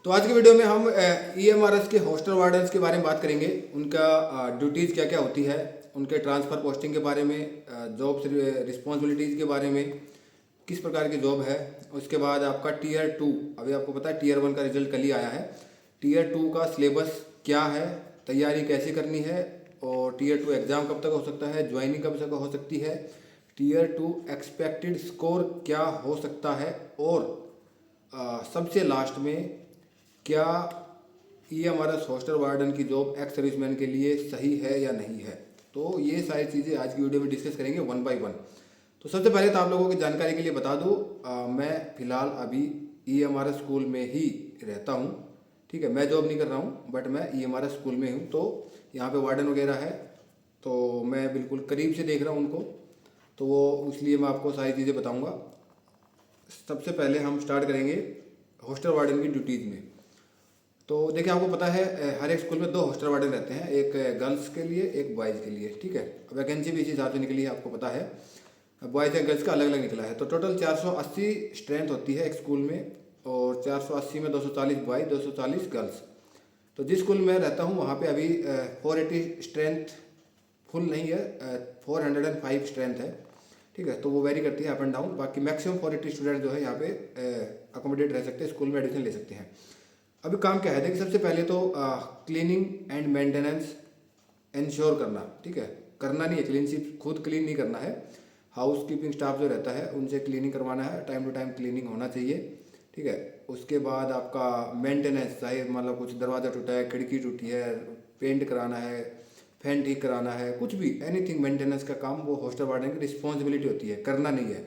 तो आज की वीडियो में हम EMRS के हॉस्टल वार्डन्स के बारे में बात करेंगे। उनका ड्यूटीज़ क्या क्या होती है, उनके ट्रांसफ़र पोस्टिंग के बारे में, जॉब रिस्पॉन्सिबिलिटीज़ के बारे में, किस प्रकार की जॉब है। उसके बाद आपका टीयर 2, अभी आपको पता है टीयर 1 का रिजल्ट कल ही आया है। टीयर 2 का सिलेबस क्या है, तैयारी कैसे करनी है, और टीयर 2 एग्ज़ाम कब तक हो सकता है, ज्वाइनिंग कब तक हो सकती है, टीयर 2 एक्सपेक्टेड स्कोर क्या हो सकता है, और सबसे लास्ट में क्या EMRS हॉस्टल वार्डन की जॉब एक्स सर्विसमैन के लिए सही है या नहीं है। तो ये सारी चीज़ें आज की वीडियो में डिस्कस करेंगे वन बाय वन। तो सबसे पहले तो आप लोगों की जानकारी के लिए बता दूं, मैं फ़िलहाल अभी EMRS स्कूल में ही रहता हूं। ठीक है, मैं जॉब नहीं कर रहा हूं, बट मैं EMRS स्कूल में हूं। तो यहाँ पे वार्डन वगैरह है, तो मैं बिल्कुल करीब से देख रहा हूँ उनको, तो वो इसलिए मैं आपको सारी चीज़ें बताऊँगा। सबसे पहले हम स्टार्ट करेंगे हॉस्टल वार्डन की ड्यूटीज़ में। तो देखिए, आपको पता है हर एक स्कूल में 2 हॉस्टल वार्डन रहते हैं, एक गर्ल्स के लिए एक बॉयज़ के लिए। ठीक है, वैकेंसी भी इसी हिसाब से निकली है, आपको पता है बॉयज़ एंड गर्ल्स का अलग अलग निकला है। तो टोटल 480 स्ट्रेंथ होती है एक स्कूल में, और 480 में 240 बॉयज़ 240 गर्ल्स। तो जिस स्कूल में रहता हूँ वहाँ पे अभी 480 स्ट्रेंथ फुल नहीं है, 405 स्ट्रेंथ है। ठीक है, तो वो वेरी करती है अप एंड डाउन। बाकी मैक्सिमम 480 स्टूडेंट जो है यहाँ पे अकोमोडेट रह सकते हैं, स्कूल में एडमिशन ले सकते हैं। अभी काम क्या है, देखिए सबसे पहले तो क्लीनिंग एंड मेंटेनेंस इंश्योर करना। ठीक है, करना नहीं है क्लीन, सिर्फ खुद क्लीन नहीं करना है, हाउस कीपिंग स्टाफ जो रहता है उनसे क्लीनिंग करवाना है, टाइम टू टाइम क्लीनिंग होना चाहिए। ठीक है, उसके बाद आपका मेंटेनेंस, चाहे मतलब कुछ दरवाज़ा टूटा है, खिड़की टूटी है, पेंट कराना है, फैन ठीक कराना है, कुछ भी एनीथिंग मेंटेनेंस का काम वो हॉस्टल वार्डन की रिस्पॉन्सिबिलिटी होती है, करना नहीं है।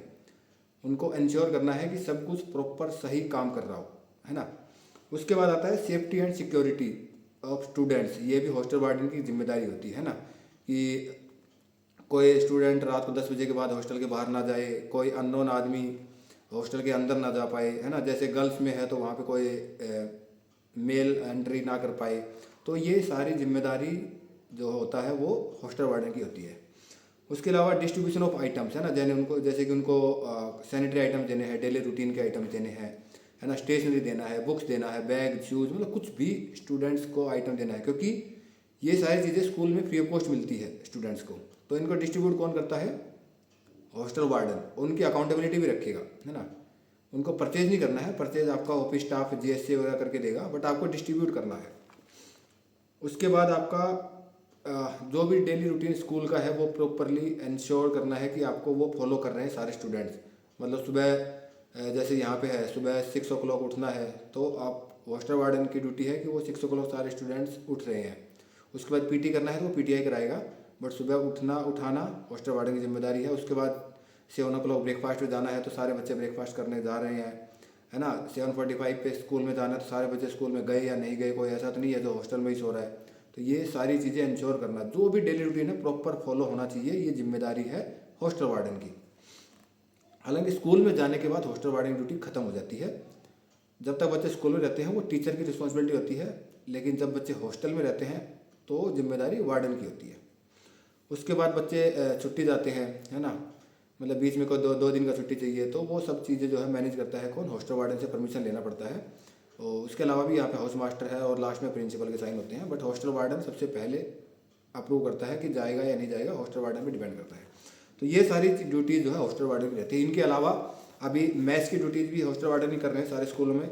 उनको इंश्योर करना है कि सब कुछ प्रॉपर सही काम कर रहा हो, है ना। उसके बाद आता है safety and security of students. ये भी हॉस्टल वार्डन की जिम्मेदारी होती है ना, कि कोई स्टूडेंट रात को 10 बजे के बाद हॉस्टल के बाहर ना जाए, कोई अननोन आदमी हॉस्टल के अंदर ना जा पाए, है ना। जैसे गर्ल्स में है तो वहाँ पे कोई मेल एंट्री ना कर पाए। तो ये सारी जिम्मेदारी जो होता है वो हॉस्टल वार्डन की होती है। उसके अलावा डिस्ट्रीब्यूशन ऑफ आइटम्स, है ना, जैसे कि उनको सैनिटरी आइटम देने हैं, डेली रूटीन के आइटम देने हैं, है ना, स्टेशनरी देना है, बुक्स देना है, बैग शूज़, मतलब कुछ भी स्टूडेंट्स को आइटम देना है, क्योंकि ये सारी चीज़ें स्कूल में फ्री ऑफ कॉस्ट मिलती है स्टूडेंट्स को। तो इनको डिस्ट्रीब्यूट कौन करता है, हॉस्टल वार्डन। उनकी अकाउंटेबिलिटी भी रखेगा, है ना। उनको परचेज नहीं करना है, परचेज आपका ऑफिस स्टाफ GSC वगैरह करके देगा, बट आपको डिस्ट्रीब्यूट करना है। उसके बाद आपका जो भी डेली रूटीन स्कूल का है वो प्रॉपरली इंश्योर करना है कि आपको वो फॉलो कर रहे हैं सारे स्टूडेंट्स। मतलब सुबह जैसे यहाँ पे है सुबह 6 o'clock उठना है, तो आप हॉस्टल वार्डन की ड्यूटी है कि वो 6 o'clock सारे स्टूडेंट्स उठ रहे हैं। उसके बाद PT करना है तो वो PTI कराएगा, बट सुबह उठाना हॉस्टल वार्डन की जिम्मेदारी है। उसके बाद 7 o'clock ब्रेकफास्ट पे जाना है, तो सारे बच्चे ब्रेकफास्ट करने जा रहे हैं, है ना। 7:45 पे स्कूल में जाना है, तो सारे बच्चे स्कूल में गए या नहीं गए, कोई ऐसा तो नहीं है जो हॉस्टल में ही सो रहा है। तो ये सारी चीज़ें इंश्योर करना, जो भी डेली रूटीन है प्रॉपर फॉलो होना चाहिए, ये जिम्मेदारी है हॉस्टल वार्डन की। हालांकि स्कूल में जाने के बाद हॉस्टल वार्डन की ड्यूटी खत्म हो जाती है। जब तक बच्चे स्कूल में रहते हैं वो टीचर की रिस्पॉन्सिबिलिटी होती है, लेकिन जब बच्चे हॉस्टल में रहते हैं तो जिम्मेदारी वार्डन की होती है। उसके बाद बच्चे छुट्टी जाते हैं, है ना, मतलब बीच में कोई दो दिन का छुट्टी चाहिए, तो वो सब चीज़ें जो है मैनेज करता है कौन, हॉस्टल वार्डन से परमिशन लेना पड़ता है। और उसके अलावा भी यहाँ पे हाउस मास्टर है और लास्ट में प्रिंसिपल के साइन होते हैं, बट हॉस्टल वार्डन सबसे पहले अप्रूव करता है कि जाएगा या नहीं जाएगा, हॉस्टल वार्डन पे डिपेंड करता है। तो ये सारी ड्यूटीज़ जो है हॉस्टल वार्डन की रहती है। इनके अलावा अभी मैथ्स की ड्यूटीज़ भी हॉस्टल वार्डन ही कर रहे हैं सारे स्कूलों में।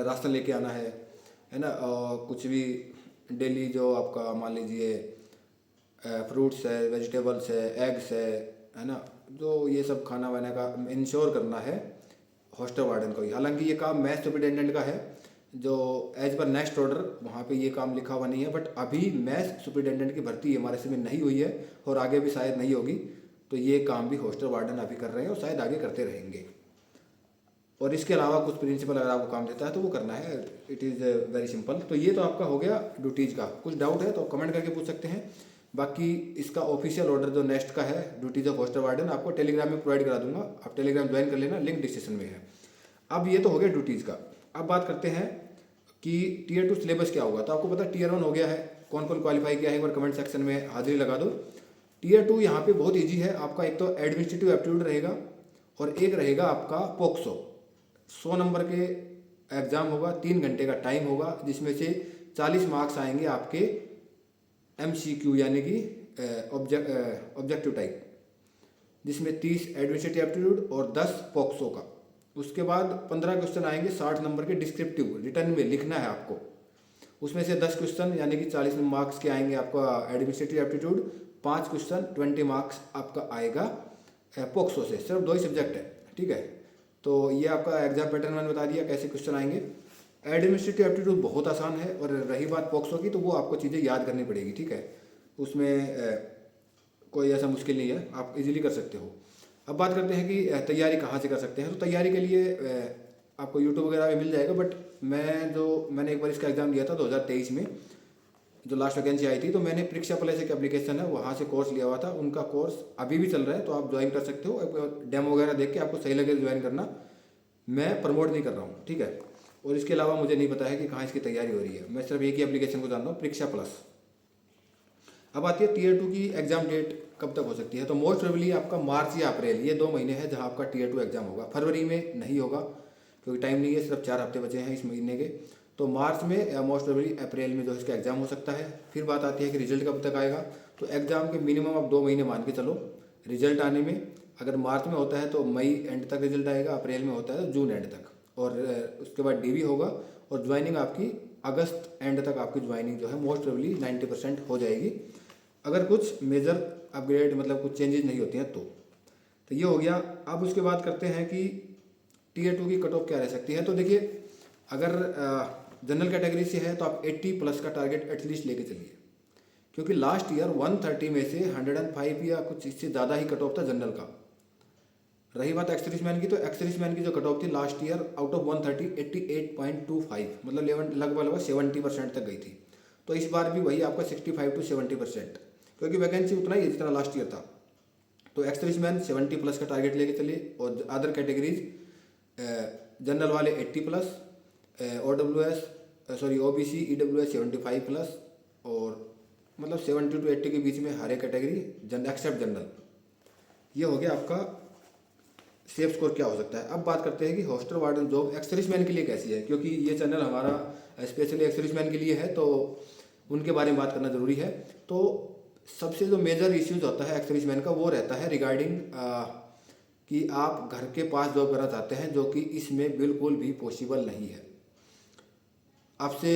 राशन लेके आना है ना, और कुछ भी डेली जो आपका मान लीजिए फ्रूट्स है, वेजिटेबल्स है है ना, जो ये सब खाना वाना का इंश्योर करना है हॉस्टल वार्डन को ही। हालांकि ये काम मैथ सुपरिटेंडेंट का है, जो एज पर नेक्स्ट ऑर्डर वहाँ पे ये काम लिखा हुआ नहीं है, बट अभी मैथ सुपरिटेंडेंट की भर्ती हमारे में नहीं हुई है और आगे भी शायद नहीं होगी। तो ये काम भी हॉस्टल वार्डन अभी कर रहे हैं और शायद आगे करते रहेंगे। और इसके अलावा कुछ प्रिंसिपल अगर आपको काम देता है तो वो करना है, इट इज़ वेरी सिंपल। तो ये तो आपका हो गया ड्यूटीज़ का। कुछ डाउट है तो कमेंट करके पूछ सकते हैं। बाकी इसका ऑफिशियल ऑर्डर जो नेक्स्ट का है ड्यूटीज ऑफ हॉस्टल वार्डन आपको टेलीग्राम में प्रोवाइड करा दूंगा, आप टेलीग्राम ज्वाइन कर लेना, लिंक डिस्क्रिप्शन में है। अब ये तो हो गया ड्यूटीज़ का। अब बात करते हैं कि टीयर 2 सिलेबस क्या होगा। तो आपको पता टीयर 1 हो गया है, कौन कौन क्वालिफाई किया है एक बार कमेंट सेक्शन में हाजिरी लगा दो। टीयर 2 यहाँ पे बहुत ईजी है आपका, एक तो एडमिनिस्ट्रेटिव एप्टीट्यूड रहेगा और एक रहेगा आपका पोक्सो। 100 नंबर के एग्ज़ाम होगा, 3 घंटे का टाइम होगा, जिसमें से 40 मार्क्स आएंगे आपके MCQ यानी कि ऑब्जेक्टिव टाइप, जिसमें 30 एडमिनिस्ट्रेटिव एप्टीट्यूड और 10 पॉक्सो का। उसके बाद 15 क्वेश्चन आएंगे 60 नंबर के डिस्क्रिप्टिव, रिटर्न में लिखना है आपको। उसमें से 10 क्वेश्चन यानी कि 40 मार्क्स के आएंगे आपका एडमिनिस्ट्रेटिव एप्टीट्यूड, 5 क्वेश्चन 20 मार्क्स आपका आएगा पॉक्सो से। सिर्फ 2 ही सब्जेक्ट है, ठीक है। तो ये आपका एग्जाम पैटर्न मैंने बता दिया कैसे क्वेश्चन आएंगे। एडमिनिस्ट्रेटिव एप्टीट्यूड बहुत आसान है, और रही बात पॉक्सो की, तो वो आपको चीज़ें याद करनी पड़ेगी, ठीक है। उसमें कोई ऐसा मुश्किल नहीं है, आप इजीली कर सकते हो। अब बात करते हैं कि तैयारी कहाँ से कर सकते हैं। तो तैयारी के लिए आपको यूट्यूब वगैरह में मिल जाएगा, बट मैंने एक बार इसका एग्ज़ाम दिया था 2023 में, जो लास्ट वैकेंसी आई थी, तो मैंने परीक्षा प्लस एक एप्लीकेशन है वहाँ से कोर्स लिया हुआ था। उनका कोर्स अभी भी चल रहा है, तो आप ज्वाइन कर सकते हो। डेमो वगैरह देख के आपको सही लगे ज्वाइन करना, मैं प्रमोट नहीं कर रहा हूँ, ठीक है। और इसके अलावा मुझे नहीं पता है कि कहाँ इसकी तैयारी हो रही है, मैं सिर्फ एक ही एप्लीकेशन को जानता हूँ, परीक्षा प्लस। अब आती है Tier 2 की एग्ज़ाम डेट कब तक हो सकती है। तो मोस्ट प्रोबेबली आपका मार्च या अप्रैल, ये 2 महीने हैं जहाँ आपका Tier 2 एग्ज़ाम होगा। फरवरी में नहीं होगा क्योंकि टाइम नहीं है, सिर्फ 4 हफ्ते बचे हैं इस महीने के। तो मार्च में या मोस्ट प्रोबेबली अप्रैल में जो इसका एग्ज़ाम हो सकता है। फिर बात आती है कि रिजल्ट कब तक आएगा। तो एग्ज़ाम के मिनिमम आप 2 महीने मान के चलो रिजल्ट आने में। अगर मार्च में होता है तो मई एंड तक रिजल्ट आएगा, अप्रैल में होता है तो जून एंड तक, और उसके बाद DV होगा, और ज्वाइनिंग आपकी अगस्त एंड तक आपकी ज्वाइनिंग जो है मोस्ट प्रोबेबली 90% हो जाएगी, अगर कुछ मेजर अपग्रेड मतलब कुछ चेंजेस नहीं होती हैं तो ये हो गया। अब उसके बाद करते हैं कि Tier 2 की कट ऑफ क्या रह सकती है। तो देखिए, अगर जनरल कैटेगरी से है तो आप 80 प्लस का टारगेट एटलीस्ट लेके चलिए, क्योंकि लास्ट ईयर 130 में से 105 या कुछ इससे ज़्यादा ही कट ऑफ था जनरल का। रही बात एक्स सर्विसमैन की, तो एक्स सर्विसमैन की जो कट ऑफ थी लास्ट ईयर आउट ऑफ 130 88.25, मतलब लगभग 70% तक गई थी। तो इस बार भी वही आपका 65 to 70%, क्योंकि वैकेंसी उतना ही है जितना लास्ट ईयर था। तो एक्स सर्विसमैन 70 प्लस का टारगेट लेके चलिए, और अदर कैटेगरीज जनरल वाले 80 प्लस, OBC EWS 75 प्लस, और मतलब 70 to 80 के बीच में हर एक कैटेगरी एक्सेप्ट जनरल। ये हो गया आपका सेफ स्कोर क्या हो सकता है। अब बात करते हैं कि hostel warden job ex serviceman के लिए कैसी है, क्योंकि ये चैनल हमारा स्पेशली एक्स सर्विसमैन के लिए है, तो उनके बारे में बात करना ज़रूरी है। तो सबसे जो मेजर इश्यूज होता है एक्स सर्विसमैन का, वो रहता है रिगार्डिंग कि आप घर के पास जॉब करना चाहते हैं, जो कि इसमें बिल्कुल भी पॉसिबल नहीं है। आपसे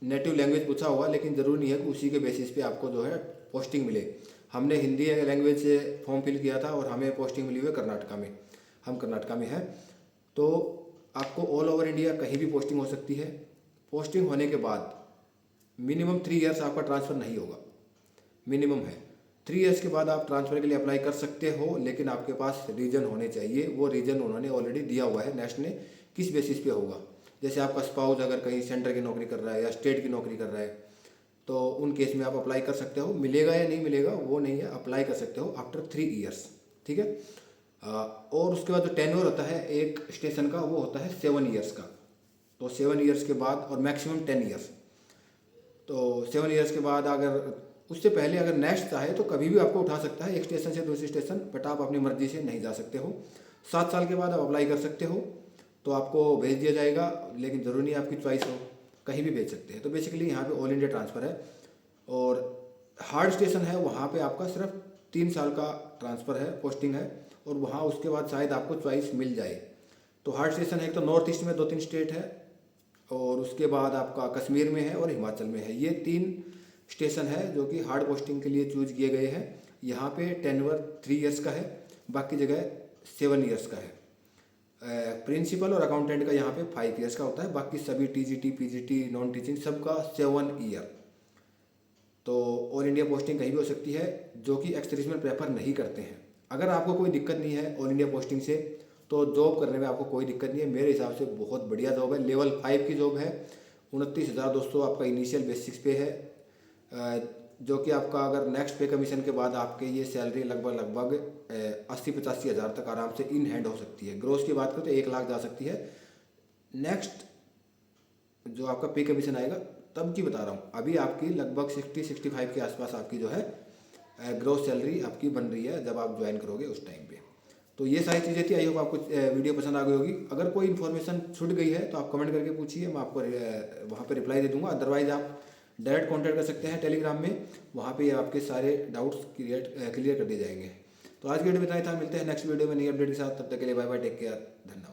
नेटिव लैंग्वेज पूछा होगा, लेकिन ज़रूरी नहीं है कि उसी के बेसिस पे आपको जो है पोस्टिंग मिले। हमने हिंदी लैंग्वेज से फॉर्म फिल किया था और हमें पोस्टिंग मिली हुई है कर्नाटका में, हम कर्नाटका में हैं। तो आपको ऑल ओवर इंडिया कहीं भी पोस्टिंग हो सकती है। पोस्टिंग होने के बाद मिनिमम 3 इयर्स आपका ट्रांसफ़र नहीं होगा, मिनिमम है। 3 इयर्स के बाद आप ट्रांसफ़र के लिए अप्लाई कर सकते हो, लेकिन आपके पास रीजन होने चाहिए। वो रीजन उन्होंने ऑलरेडी दिया हुआ है नेक्स्ट ने, किस बेसिस पे होगा। जैसे आपका स्पाउस अगर कहीं सेंटर की नौकरी कर रहा है या स्टेट की नौकरी कर रहा है, तो उन केस में आप अप्लाई कर सकते हो। मिलेगा या नहीं मिलेगा वो नहीं है, अप्लाई कर सकते हो आफ्टर 3 इयर्स, ठीक है। और उसके बाद जो टेन्योर होता है एक स्टेशन का, वो होता है 7 इयर्स का। तो 7 इयर्स के बाद, और मैक्सिमम 10 इयर्स। तो 7 इयर्स के बाद अगर उससे पहले अगर नेक्स्ट चाहे तो कभी भी आपको उठा सकता है एक स्टेशन से दूसरे स्टेशन, बट आप अपनी मर्जी से नहीं जा सकते हो। 7 साल के बाद आप अप्लाई कर सकते हो, तो आपको भेज दिया जाएगा, लेकिन ज़रूरी नहीं आपकी चॉइस हो, कहीं भी भेज सकते हैं। तो बेसिकली यहाँ पे ऑल इंडिया ट्रांसफ़र है। और हार्ड स्टेशन है, वहाँ पे आपका सिर्फ 3 साल का ट्रांसफ़र है, पोस्टिंग है, और वहाँ उसके बाद शायद आपको चॉइस मिल जाए। तो हार्ड स्टेशन है, एक तो नॉर्थ ईस्ट में 2-3 स्टेट है, और उसके बाद आपका कश्मीर में है और हिमाचल में है। ये 3 स्टेशन है जो कि हार्ड पोस्टिंग के लिए चूज किए गए हैं। यहाँ पे टेन्योर 3 इयर्स का है, बाकी जगह 7 इयर्स का है। प्रिंसिपल और अकाउंटेंट का यहाँ पे 5 इयर्स का होता है, बाकी सभी TGT PGT नॉन टीचिंग सबका 7 ईयर। तो ऑल इंडिया पोस्टिंग कहीं भी हो सकती है, जो कि एक्स सर्विसमैन प्रेफर नहीं करते हैं। अगर आपको कोई दिक्कत नहीं है ऑल इंडिया पोस्टिंग से, तो जॉब करने में आपको कोई दिक्कत नहीं है। मेरे हिसाब से बहुत बढ़िया जॉब है, लेवल 5 की जॉब है। 29,200 आपका इनिशियल बेसिक्स पे है, जो कि आपका अगर नेक्स्ट पे कमीशन के बाद आपके ये सैलरी लगभग 80-85 हज़ार तक आराम से इन हैंड हो सकती है। ग्रोस की बात करें तो 1 लाख जा सकती है। नेक्स्ट जो आपका पे कमीशन आएगा तब की बता रहा हूँ, अभी आपकी लगभग 60-65 के आसपास आपकी जो है ग्रोस सैलरी आपकी बन रही है जब आप ज्वाइन करोगे उस टाइम पे। तो ये सारी चीज़ें थी। आई होप आपको वीडियो पसंद आ गई होगी। अगर कोई इन्फॉर्मेशन छूट गई है तो आप कमेंट करके पूछिए, मैं आपको वहाँ पे रिप्लाई दे दूंगा। अदरवाइज़ आप डायरेक्ट कांटेक्ट कर सकते हैं टेलीग्राम में, वहाँ पे आपके सारे डाउट्स क्लियर कर दिए जाएंगे। तो आज की वीडियो में इतना ही था, मिलते हैं नेक्स्ट वीडियो में नई अपडेट के साथ। तब तक के लिए बाय बाय, टेक केयर, धन्यवाद।